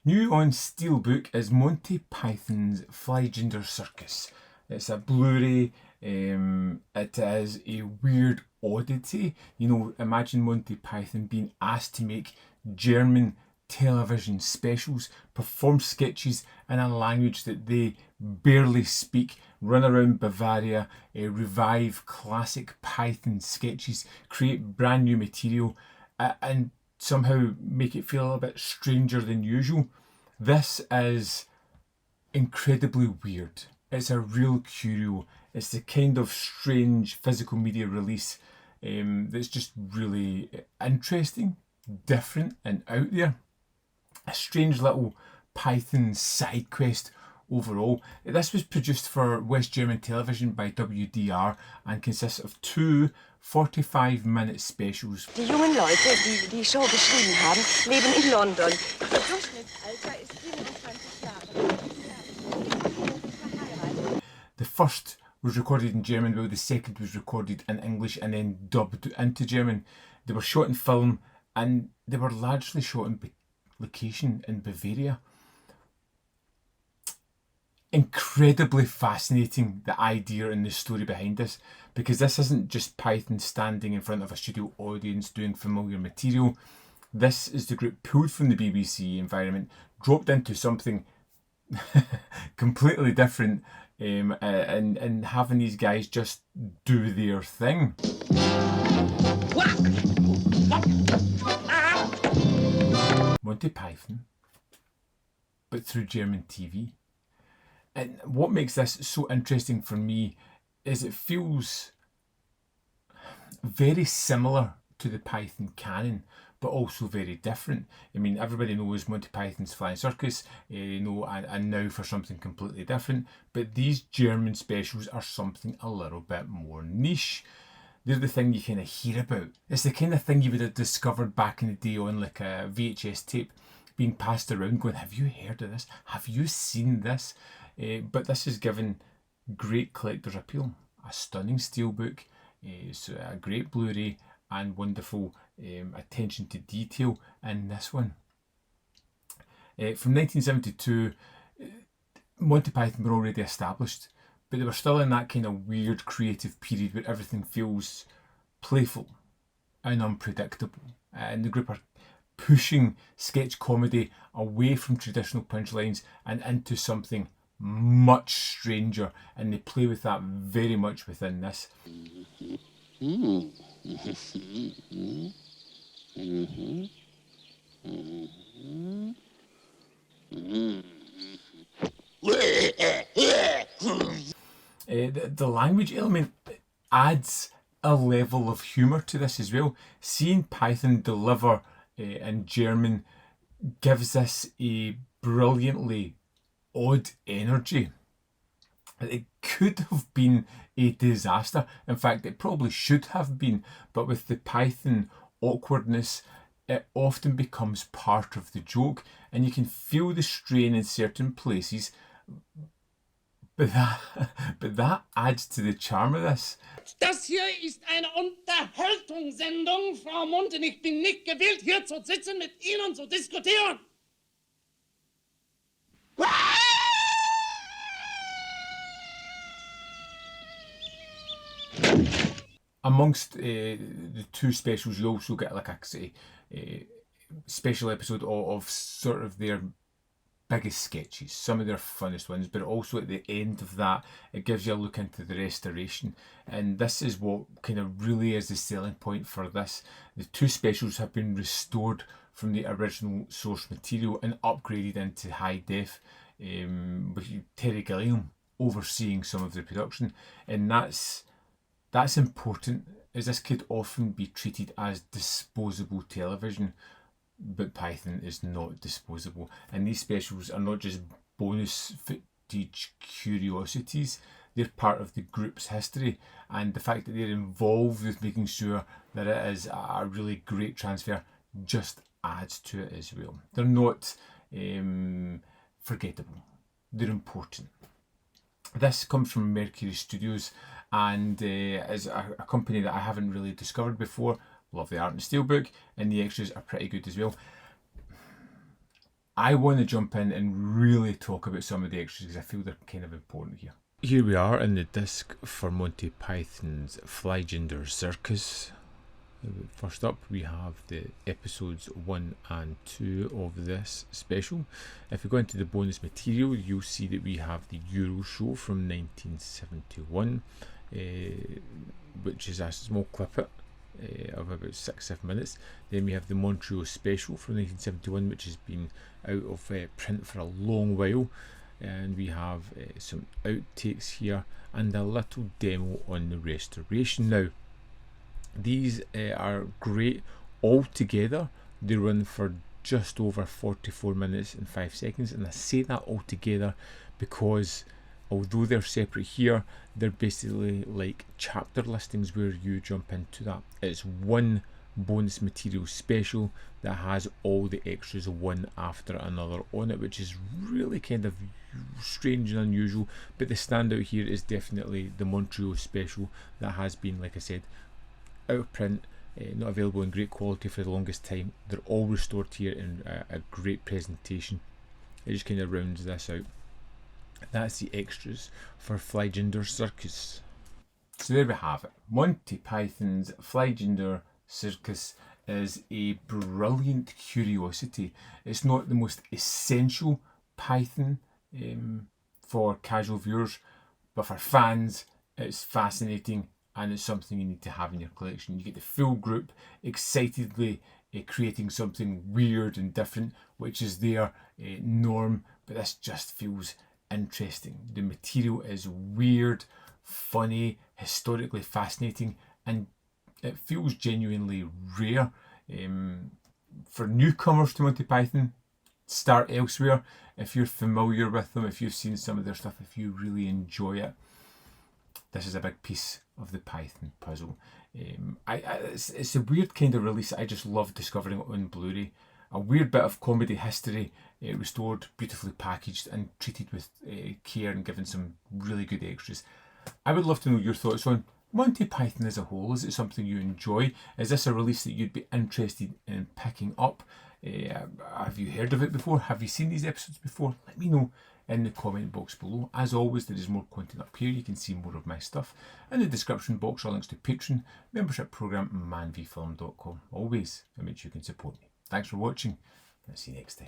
New on Steelbook is Monty Python's Fliegender Zirkus. It's a Blu-ray. It is a weird oddity. You know, imagine Monty Python being asked to make German television specials, perform sketches in a language that they barely speak, run around Bavaria, revive classic Python sketches, create brand new material, and somehow make it feel a little bit stranger than usual. This is incredibly weird. It's a real curio. It's the kind of strange physical media release that's just really interesting, different, and out there. A strange little Python side quest overall. This was produced for West German television by WDR and consists of two 45-minute specials. Die jungen Leute, die die Show geschrieben haben, leben in London. Ihr Durchschnittsalter ist 27 Jahre. The first was recorded in German, while the second was recorded in English and then dubbed into German. They were shot in film and they were largely shot in location in Bavaria. Incredibly fascinating, the idea and the story behind this, because this isn't just Python standing in front of a studio audience doing familiar material. This is the group pulled from the BBC environment, dropped into something completely different, and having these guys just do their thing. Monty Python, but through German TV. And what makes this so interesting for me is it feels very similar to the Python canon, but also very different. I mean, everybody knows Monty Python's Flying Circus, and now for something completely different. But these German specials are something a little bit more niche. They're the thing you kind of hear about. It's the kind of thing you would have discovered back in the day on like a VHS tape, being passed around going, have you heard of this? Have you seen this? But this is given great collector's appeal. A stunning steelbook, so a great Blu-ray, and wonderful attention to detail in this one. From 1972, Monty Python were already established, but they were still in that kind of weird creative period where everything feels playful and unpredictable. And the group are pushing sketch comedy away from traditional punchlines and into something much stranger, and they play with that very much within this. The language element adds a level of humour to this as well. Seeing Python deliver in German gives this a brilliantly odd energy. It could have been a disaster. In fact, it probably should have been, but with the Python awkwardness, it often becomes part of the joke, and you can feel the strain in certain places, but that adds to the charm of this. Das hier ist eine Unterhaltungssendung, Frau Mund, und ich bin nicht gewillt, hier zu sitzen, mit Ihnen zu diskutieren. Amongst the two specials, you also get like a special episode of sort of their biggest sketches, some of their funnest ones, but also at the end of that, it gives you a look into the restoration. And this is what kind of really is the selling point for this. The two specials have been restored from the original source material and upgraded into high def, with Terry Gilliam overseeing some of the production. And that's important, as this could often be treated as disposable television, but Python is not disposable. And these specials are not just bonus footage curiosities, they're part of the group's history, and the fact that they're involved with making sure that it is a really great transfer just adds to it as well. They're not forgettable, they're important. This comes from Mercury Studios and is a company that I haven't really discovered before. Love the art and steelbook, and the extras are pretty good as well. I want to jump in and really talk about some of the extras because I feel they're kind of important here. Here we are in the disc for Monty Python's Fliegender Zirkus. First up, we have the episodes 1 and 2 of this special. If we go into the bonus material, you'll see that we have the Euro Show from 1971, which is a small clip of about 6-7 minutes. Then we have the Montreal Special from 1971, which has been out of print for a long while. And we have some outtakes here and a little demo on the restoration. Now, these are great all together. They run for just over 44 minutes and 5 seconds, and I say that all together because although they're separate here, they're basically like chapter listings where you jump into that. It's one bonus material special that has all the extras one after another on it, which is really kind of strange and unusual. But the standout here is definitely the Montreal special that has been, like I said, out of print, not available in great quality for the longest time. They're all restored here in a great presentation. It just kind of rounds this out. That's the extras for Fliegender Zirkus. So there we have it. Monty Python's Fliegender Zirkus is a brilliant curiosity. It's not the most essential Python for casual viewers, but for fans it's fascinating and it's something you need to have in your collection. You get the full group excitedly creating something weird and different, which is their norm, but this just feels interesting. The material is weird, funny, historically fascinating, and it feels genuinely rare. For newcomers to Monty Python, start elsewhere. If you're familiar with them, if you've seen some of their stuff, if you really enjoy it, this is a big piece of the Python puzzle. It's a weird kind of release. I just love discovering it on Blu-ray. A weird bit of comedy history, restored, beautifully packaged and treated with care and given some really good extras. I would love to know your thoughts on Monty Python as a whole. Is it something you enjoy? Is this a release that you'd be interested in picking up? Have you heard of it before? Have you seen these episodes before? Let me know in the comment box below. As always, there is more content up here. You can see more of my stuff. In the description box are links to Patreon, membership program, manvfilm.com. Always, it makes you can support me. Thanks for watching. I'll see you next time.